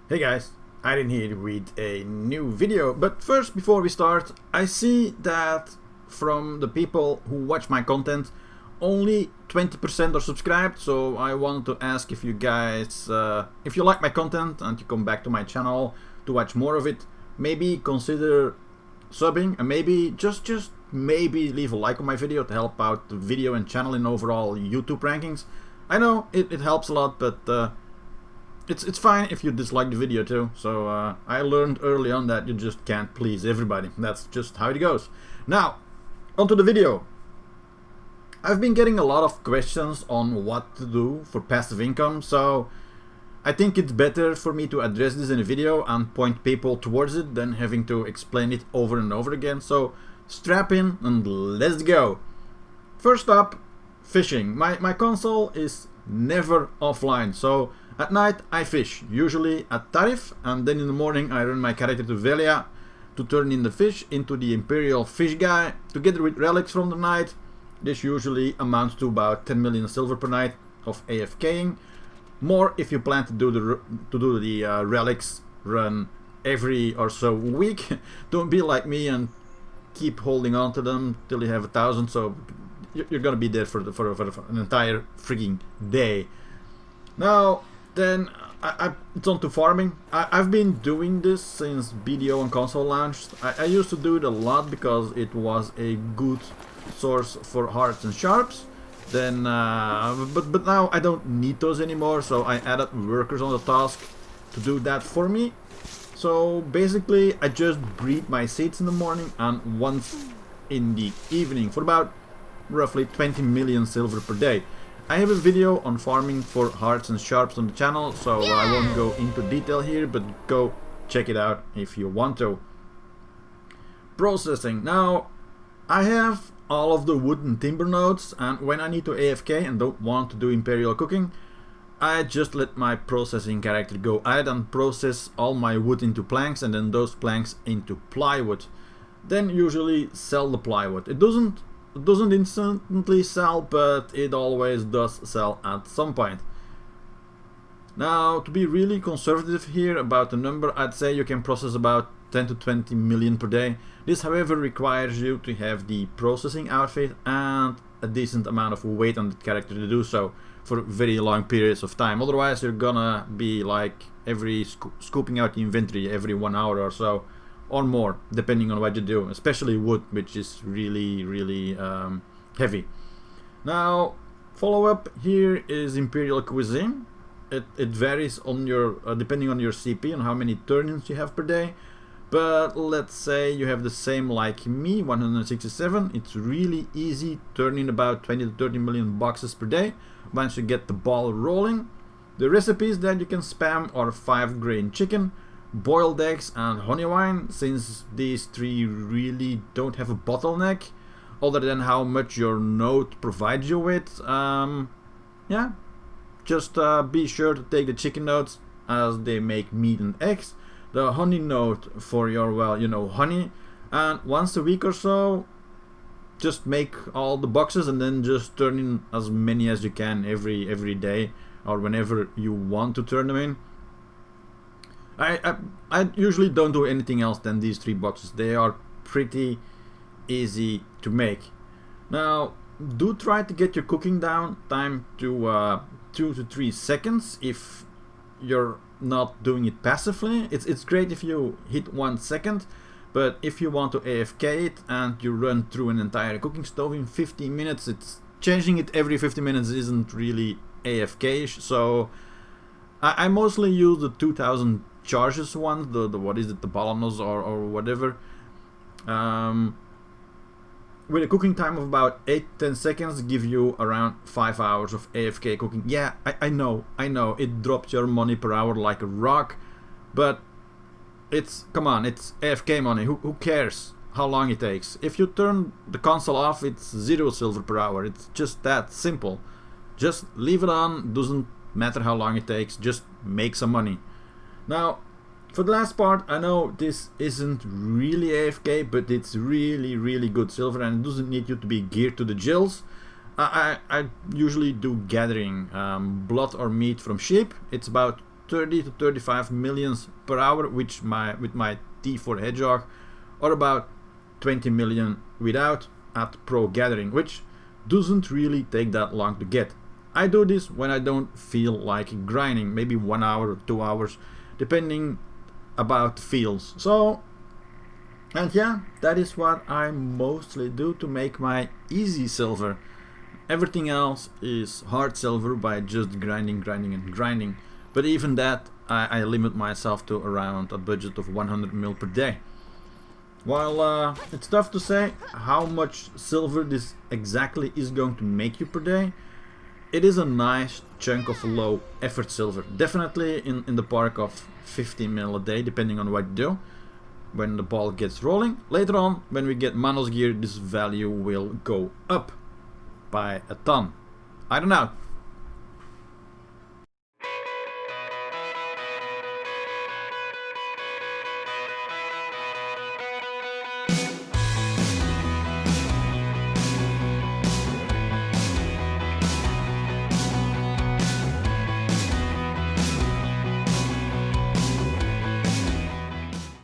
Hey guys, Irene here with a new video, but first, before we start, I see that from the people who watch my content, only 20% are subscribed, so I want to ask if you guys, if you like my content and you come back to my channel to watch more of it, maybe consider subbing and maybe just maybe leave a like on my video to help out the video and channel in overall YouTube rankings. I know it helps a lot, but it's fine if you dislike the video too. So I learned early on that you just can't please everybody. That's just how it goes. Now, onto the video. I've been getting a lot of questions on what to do for passive income, so I think it's better for me to address this in a video and point people towards it than having to explain it over and over again. So strap in and let's go. First up, fishing. My console is never offline, so at night I fish, usually at Tarif, and then in the morning I run my character to Velia to turn in the fish into the Imperial Fish Guy, together with relics from the night. This usually amounts to about 10 million silver per night of AFKing. More if you plan to do the relics run every or so week. Don't be like me and keep holding on to them till you have 1,000. So you're gonna be there for an entire freaking day. Now then, it's on to farming. I've been doing this since BDO and console launched. I used to do it a lot because it was a good source for hearts and sharps. Then, but now I don't need those anymore, so I added workers on the task to do that for me. So basically, I just breed my seeds in the morning and once in the evening for about roughly 20 million silver per day. I have a video on farming for hearts and sharps on the channel, so I won't go into detail here, but go check it out if you want to. Processing. Now, I have all of the wood and timber nodes, and when I need to AFK and don't want to do Imperial cooking, I just let my processing character go ahead and process all my wood into planks and then those planks into plywood. Then usually sell the plywood. It doesn't instantly sell, but it always does sell at some point. Now, to be really conservative here about the number, I'd say you can process about 10 to 20 million per day. This, however, requires you to have the processing outfit and a decent amount of weight on the character to do so for very long periods of time. Otherwise, you're gonna be like scooping out the inventory every 1 hour or so, or more, depending on what you do, especially wood, which is really heavy. Now, follow-up here is Imperial Cuisine. It varies on your depending on your CP and how many turn-ins you have per day. But let's say you have the same like me, 167. It's really easy, turning about 20 to 30 million boxes per day once you get the ball rolling. The recipes that you can spam are 5-grain chicken, boiled eggs and honey wine, since these three really don't have a bottleneck other than how much your node provides you with. Yeah, just be sure to take the chicken nodes as they make meat and eggs, the honey node for your, well, you know, honey, and once a week or so just make all the boxes and then just turn in as many as you can every day or whenever you want to turn them in. I usually don't do anything else than these 3 boxes. They are pretty easy to make. Now, do try to get your cooking down time to 2 to 3 seconds if you're not doing it passively. It's great if you hit 1 second, but if you want to AFK it and you run through an entire cooking stove in 15 minutes, it's changing it every 50 minutes isn't really AFK-ish. So I mostly use the 2000 charges ones, the what is it, the balanos or whatever, with a cooking time of about 8-10 seconds, give you around 5 hours of AFK cooking. Yeah, I know it drops your money per hour like a rock, but come on, it's AFK money. Who cares how long it takes? If you turn the console off, it's 0 silver per hour. It's just that simple. Just leave it on, doesn't matter how long it takes, just make some money. Now, for the last part, I know this isn't really AFK, but it's really good silver, and it doesn't need you to be geared to the gills. I usually do gathering blood or meat from sheep. It's about 30 to 35 millions per hour with my T4 Hedgehog, or about 20 million without at Pro Gathering, which doesn't really take that long to get. I do this when I don't feel like grinding, maybe 1 hour or 2 hours, depending about fields. So, and yeah, that is what I mostly do to make my easy silver. Everything else is hard silver by just grinding. But even that, I limit myself to around a budget of 100 mil per day. While it's tough to say how much silver this exactly is going to make you per day, it is a nice chunk of low effort silver. Definitely in the park of 50 mil a day, depending on what you do. When the ball gets rolling, later on, when we get Manos gear, this value will go up by a ton. I don't know.